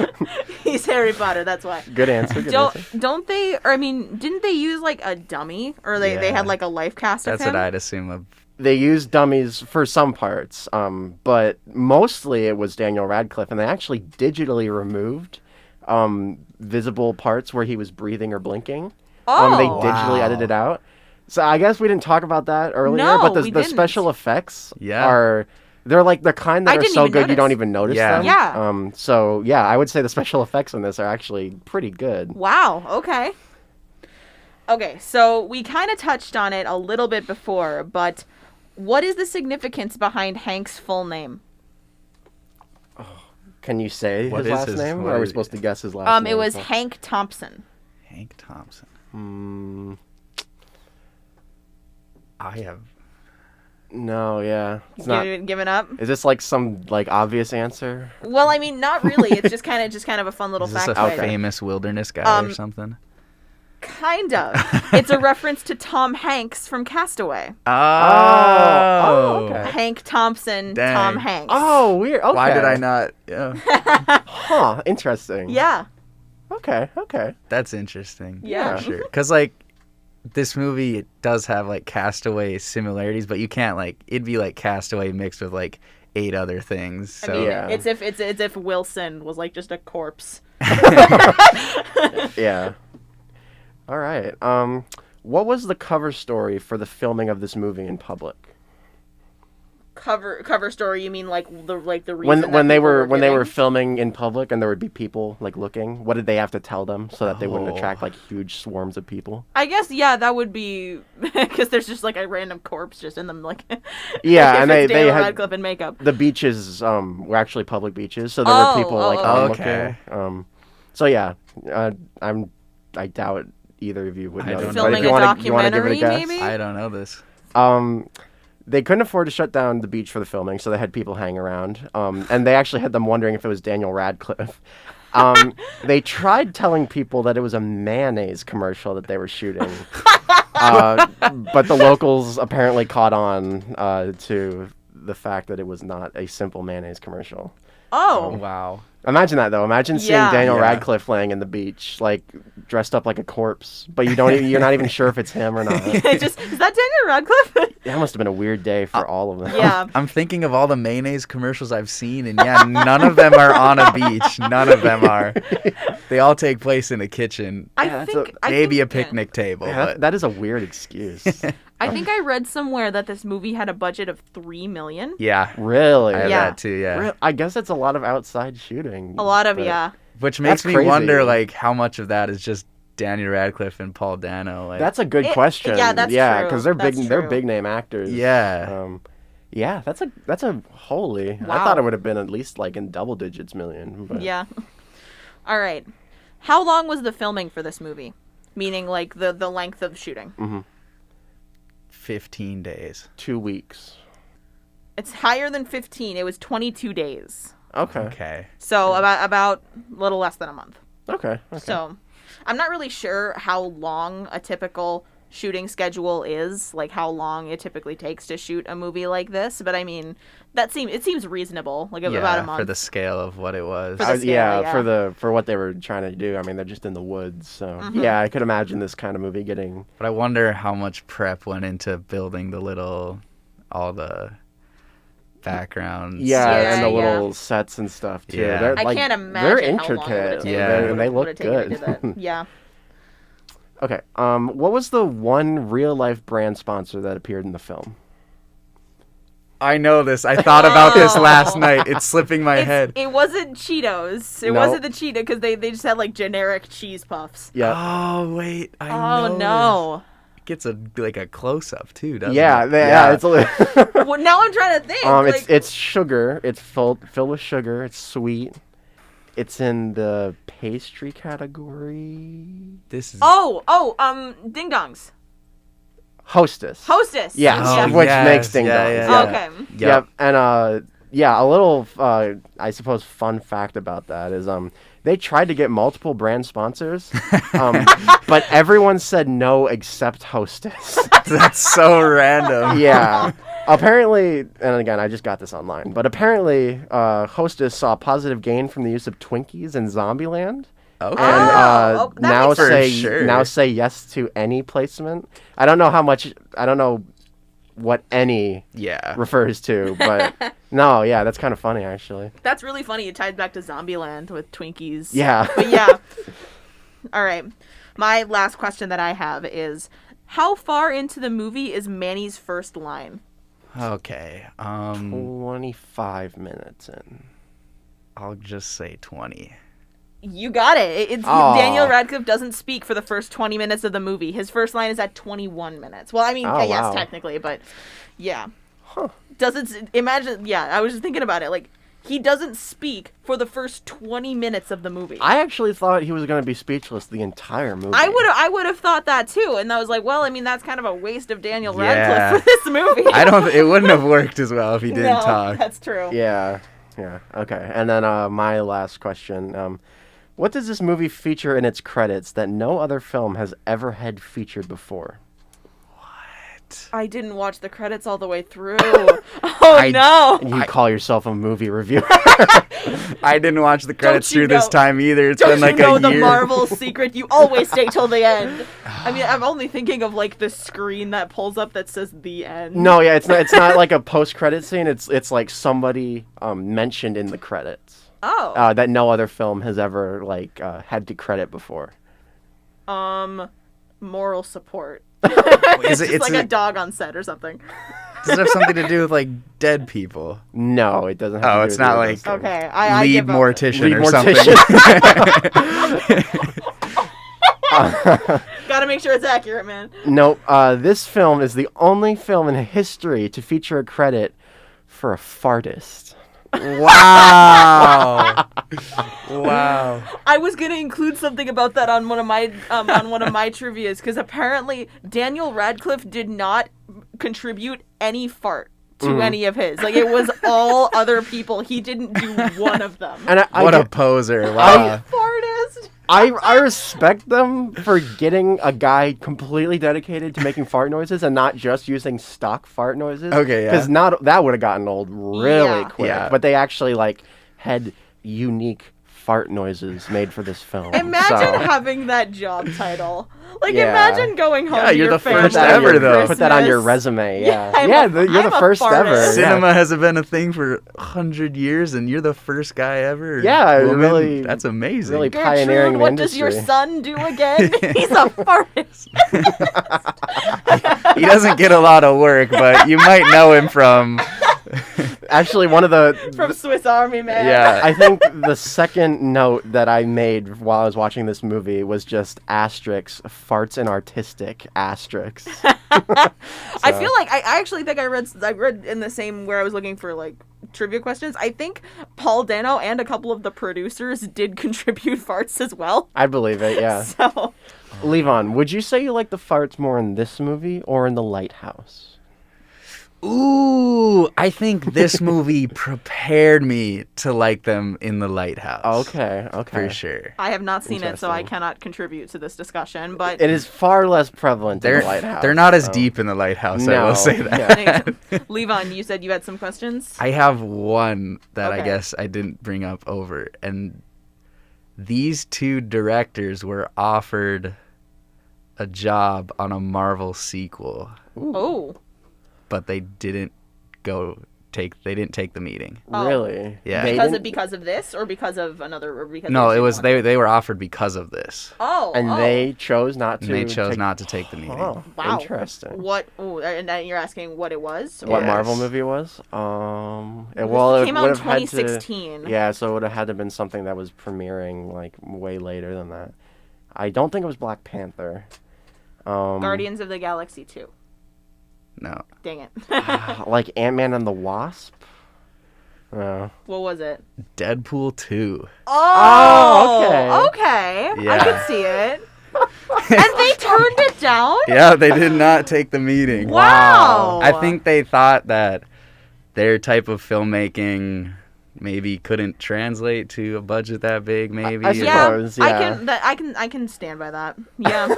He's Harry Potter, that's why. Good answer. Don't they, or I mean, didn't they use like a dummy? Or they had like a life cast of him? That's what I'd assume of. They used dummies for some parts, but mostly it was Daniel Radcliffe, and they actually digitally removed visible parts where he was breathing or blinking. Oh, they digitally edited out. So I guess we didn't talk about that earlier, but the special effects are... They're like the kind that are so good you don't even notice them. Yeah. So, yeah, I would say the special effects in this are actually pretty good. Wow, okay. Okay, so we kind of touched on it a little bit before, but what is the significance behind Hank's full name? Can you say his last name? Or are we supposed to guess his last name? It was Hank Thompson. Hank Thompson. I have... No, yeah. It's not giving up. Is this like some like obvious answer? Well, I mean, not really. It's just kind of a fun little fact. Is this a famous wilderness guy or something? Kind of. It's a reference to Tom Hanks from Castaway. Oh, okay. Hank Thompson, Dang. Tom Hanks. Oh, weird. Okay. Why did I not? Huh. Interesting. Yeah. Okay. That's interesting. Yeah. Sure. Because like. This movie it does have like Castaway similarities, but you can't like it'd be like Castaway mixed with like 8 other things. So. I mean, it's if Wilson was like just a corpse. Yeah. All right. What was the cover story for the filming of this movie in public? Cover story? You mean like the reason when they were filming in public and there would be people like looking? What did they have to tell them so that they wouldn't attract like huge swarms of people? I guess that would be because there's just like a random corpse just in them like yeah, and they had Radcliffe and makeup. The beaches were actually public beaches, so there were people okay. looking. So yeah, I doubt either of you would know. Filming but if you want to give it a guess, maybe? I don't know this. They couldn't afford to shut down the beach for the filming, so they had people hang around. And they actually had them wondering if it was Daniel Radcliffe. They tried telling people that it was a mayonnaise commercial that they were shooting. But the locals apparently caught on to the fact that it was not a simple mayonnaise commercial. Oh. Wow. Imagine that, though. Imagine seeing Daniel Radcliffe laying in the beach, like, dressed up like a corpse, but you're not even sure if it's him or not. Is that Daniel Radcliffe? That must have been a weird day for all of them. Yeah. I'm thinking of all the mayonnaise commercials I've seen, and none of them are on a beach. None of them are. They all take place in a kitchen. Maybe a picnic table. But... That is a weird excuse. I think I read somewhere that this movie had a budget of $3 million. Yeah. Really? I have that too, yeah. I guess that's a lot of outside shooting. A lot of, Which makes me wonder, like, how much of that is just Daniel Radcliffe and Paul Dano. Like, that's a good question. Yeah, that's true. Yeah, because they're big name actors. Yeah. Yeah, that's a holy. Wow. I thought it would have been at least like in double digits million. But. Yeah. All right. How long was the filming for this movie? Meaning like the length of shooting. Mm-hmm. 15 days. 2 weeks. It's higher than 15. It was 22 days. Okay. So about a little less than a month. Okay. So I'm not really sure how long a typical shooting schedule is, like how long it typically takes to shoot a movie like this, but I mean it seems reasonable, like about a month for the scale of what it was. For the scale, for what they were trying to do. I mean, they're just in the woods, so Mm-hmm. yeah, I could imagine this kind of movie getting. But I wonder how much prep went into building all the backgrounds. Yeah, and the little sets and stuff too. Yeah. They're, I like, can't they're imagine how long it intricate. would've taken. And they Would've look taken to do good. that. Yeah. Okay. What was the one real life brand sponsor that appeared in the film? I know this. I thought about this last night. It's slipping my head. It wasn't Cheetos. It No. wasn't the Cheeto because they just had like generic cheese puffs. Yeah. Oh wait, I Oh know no. this. It gets a close up too, doesn't Yeah, it? it's a little. Well, now I'm trying to think. It's sugar. It's filled with sugar. It's sweet. It's in the pastry category. This is Ding Dongs. Hostess. Hostess. Yes, Oh, which yes. makes Ding Yeah, Dongs. yeah, Yeah. Okay. Yep. And a little I suppose fun fact about that is they tried to get multiple brand sponsors, but everyone said no except Hostess. That's so random. Yeah. Apparently, and again, I just got this online, but apparently Hostess saw a positive gain from the use of Twinkies in Zombieland. Okay. And that now makes sense. For sure. say yes to any placement. I don't know what any refers to, but no, yeah, that's kind of funny actually. That's really funny. It ties back to Zombieland with Twinkies. Yeah. But yeah. All right. My last question that I have is, how far into the movie is Manny's first line? Okay. 25 minutes in. I'll just say 20. You got it. Aw. Daniel Radcliffe doesn't speak for the first 20 minutes of the movie. His first line is at 21 minutes. Well, I mean, Oh, yes, wow. technically, but yeah. Huh. Imagine, yeah, I was just thinking about it. Like, he doesn't speak for the first 20 minutes of the movie. I actually thought he was going to be speechless the entire movie. I would have thought that too, and I was like, well, I mean, that's kind of a waste of Daniel Radcliffe Yeah. for this movie. It wouldn't have worked as well if he didn't talk. That's true. Yeah. Okay. And then my last question. What does this movie feature in its credits that no other film has ever had featured before? I didn't watch the credits all the way through. No. You call yourself a movie reviewer. I didn't watch the credits you through this know- time either. It's Don't been like you know a the year. Marvel secret? You always stay till the end. I mean, I'm only thinking of like the screen that pulls up that says the end. No, yeah, it's not like a post-credit scene. It's like somebody mentioned in the credits. Oh. That no other film has ever had to credit before. Moral support. Is It's like a dog on set or something. Does it have something to do with like dead people? No, it doesn't. Have to Oh, do it's with not either of like those things. Okay, I lead give up. mortician Lead or mortician. something. Gotta make sure it's accurate, man. Nope. This film is the only film in history to feature a credit for a fartist. Wow. Wow. I was gonna include something about that on one of my trivias because apparently Daniel Radcliffe did not contribute any fart to any of his. Like, it was all other people. He didn't do one of them. And What a poser. Wow. Fartist. I respect them for getting a guy completely dedicated to making fart noises and not just using stock fart noises. Okay, yeah. Because that would have gotten old really Yeah. quick. Yeah. But they actually had unique fart noises made for this film. Imagine So, having that job title. Like, Yeah. imagine going home Yeah, to you're your the family first for ever, though. put that on your Christmas. resume. Yeah, Yeah, I'm you're the a first fartist. ever. Cinema hasn't been a thing for 100 years, and you're the first guy ever. Yeah, woman. really- That's amazing. really pioneering Gertrude, the what does your industry. son do again? He's a fartist. He doesn't get a lot of work, but you might know him from. Actually, one of the From Swiss Army Man. Yeah. I think the second note that I made while I was watching this movie was just asterisks, farts and artistic asterisks. I feel like I actually think I read in the same where I was looking for like trivia questions. I think Paul Dano and a couple of the producers did contribute farts as well. I believe it, yeah. So, Levon, would you say you like the farts more in this movie or in The Lighthouse? Ooh, I think this movie prepared me to like them in The Lighthouse. Okay. For sure. I have not seen it, so I cannot contribute to this discussion, but it is far less prevalent in The Lighthouse. They're not as deep in The Lighthouse, I will say that. Yeah. Levon, you said you had some questions? I have one that I guess I didn't bring up over, and these two directors were offered a job on a Marvel sequel. Ooh. Oh. But they didn't take the meeting. Oh. Really? Yeah. Because of this or because of another or because No, it was they were offered because of this. Oh. And they chose not to. And they chose not to take the meeting. Oh, wow. Interesting. What? Oh, and you're asking what it was? What Marvel movie it was? It came out in 2016. Yeah, so it would have had to have been something that was premiering like way later than that. I don't think it was Black Panther. Guardians of the Galaxy 2. No. Dang it. Like Ant-Man and the Wasp? What was it? Deadpool 2. Oh, okay. Yeah. I can see it. And they turned it down? Yeah, they did not take the meeting. Wow. I think they thought that their type of filmmaking maybe couldn't translate to a budget that big, maybe. I suppose, yeah. I can stand by that. Yeah.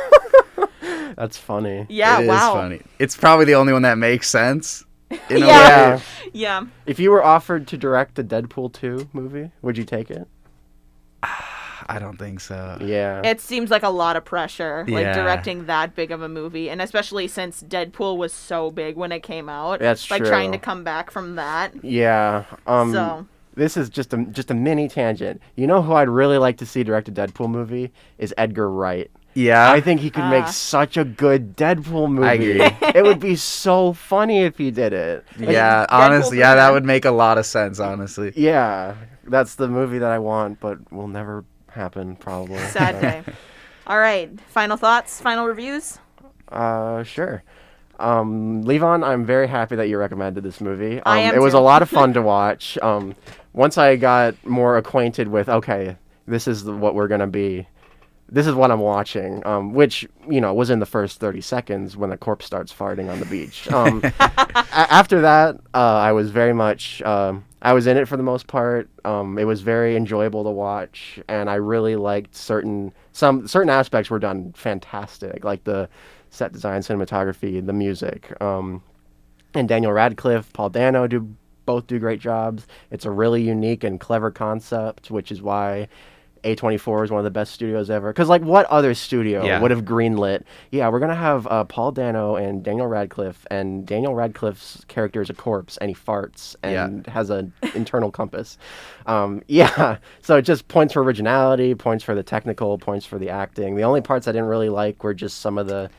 That's funny. Yeah, it is wow. funny. It's probably the only one that makes sense. In a Yeah. way. Yeah. If you were offered to direct the Deadpool 2 movie, would you take it? I don't think so. Yeah. It seems like a lot of pressure, like Yeah. directing that big of a movie, and especially since Deadpool was so big when it came out. That's like true. trying to come back from that. Yeah. This is just a mini tangent. You know who I'd really like to see direct a Deadpool movie is Edgar Wright. Yeah. I think he could make such a good Deadpool movie. I agree. It would be so funny if he did it. Yeah, honestly, that would make a lot of sense, honestly. Yeah, that's the movie that I want, but will never happen, probably. Sad day. All right, final thoughts, final reviews? Sure. Levon, I'm very happy that you recommended this movie. I am It was too. a lot of fun to watch. Once I got more acquainted with, okay, this is what we're going to be. This is what I'm watching, which, was in the first 30 seconds when the corpse starts farting on the beach. After that, I was very much, I was in it for the most part. It was very enjoyable to watch, and I really liked certain aspects were done fantastic, like the set design, cinematography, the music. And Daniel Radcliffe, Paul Dano both do great jobs. It's a really unique and clever concept, which is why A24 is one of the best studios ever. Because, what other studio would have greenlit? Yeah, we're going to have Paul Dano and Daniel Radcliffe, and Daniel Radcliffe's character is a corpse, and he farts, and has an internal compass. So it just points for originality, points for the technical, points for the acting. The only parts I didn't really like were just some of the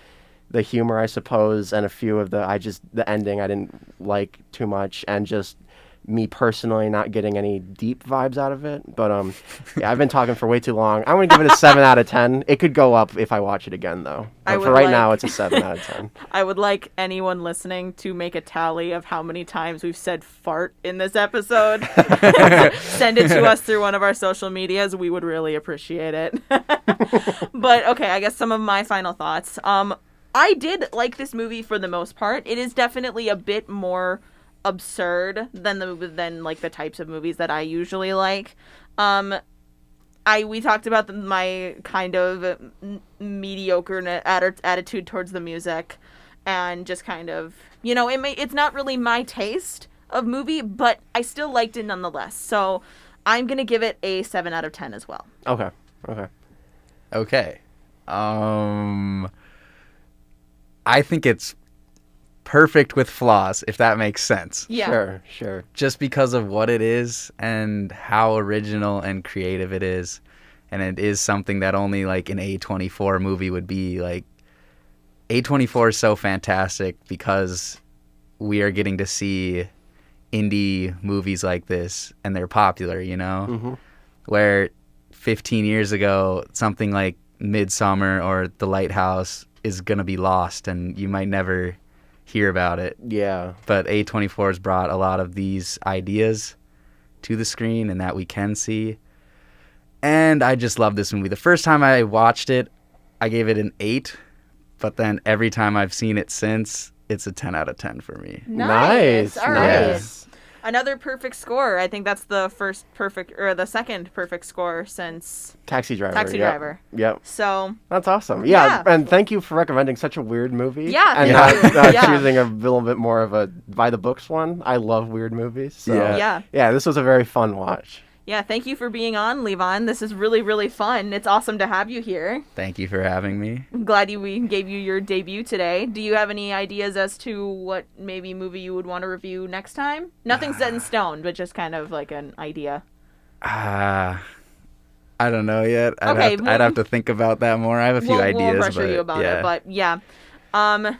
humor, I suppose, and a few of the ending I didn't like too much, and just me personally not getting any deep vibes out of it. But I've been talking for way too long. I'm going to give it a 7 out of 10. It could go up if I watch it again, though. But for right now, it's a 7 out of 10. I would like anyone listening to make a tally of how many times we've said fart in this episode. Send it to us through one of our social medias. We would really appreciate it. But okay, I guess some of my final thoughts. I did like this movie for the most part. It is definitely a bit more absurd than the types of movies that I usually like. We talked about my kind of mediocre attitude towards the music, and just kind of, it's not really my taste of movie, but I still liked it nonetheless. So I'm gonna give it a 7 out of 10 as well. Okay. I think it's perfect with flaws, if that makes sense. Yeah. Sure. Just because of what it is and how original and creative it is. And it is something that only an A24 movie would be. A24 is so fantastic because we are getting to see indie movies like this, and they're popular, Mm-hmm. Where 15 years ago, something like Midsummer or The Lighthouse is going to be lost and you might never hear about it. Yeah. But A24 has brought a lot of these ideas to the screen and that we can see. And I just love this movie. The first time I watched it, I gave it an 8. But then every time I've seen it since, it's a 10 out of 10 for me. Nice. All right. Nice. Another perfect score. I think that's the the second perfect score since Taxi Driver. Taxi Driver. Yep. So that's awesome. Yeah, and thank you for recommending such a weird movie. Yeah, and thank you. choosing a little bit more of a by the books one. I love weird movies. So yeah, this was a very fun watch. Yeah, thank you for being on, Levon. This is really, really fun. It's awesome to have you here. Thank you for having me. I'm glad we gave you your debut today. Do you have any ideas as to what maybe movie you would want to review next time? Nothing set in stone, but just kind of like an idea. I don't know yet. I'd have to think about that more. I have a few ideas. We'll pressure you about it, but yeah.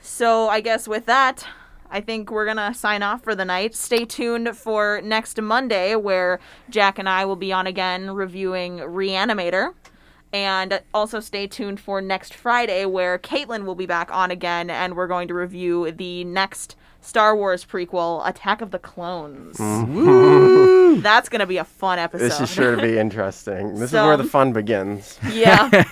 So I guess with that, I think we're going to sign off for the night. Stay tuned for next Monday, where Jack and I will be on again reviewing Reanimator. And also stay tuned for next Friday, where Caitlin will be back on again, and we're going to review the next Star Wars prequel, Attack of the Clones. Mm-hmm. That's going to be a fun episode. This is sure to be interesting. This is where the fun begins. Yeah.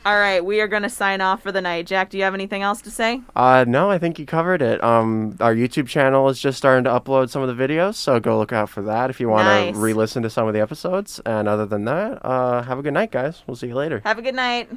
All right, we are going to sign off for the night. Jack, do you have anything else to say? No, I think you covered it. Our YouTube channel is just starting to upload some of the videos, so go look out for that if you want to re-listen to some of the episodes. And other than that, have a good night, guys. We'll see you later. Have a good night.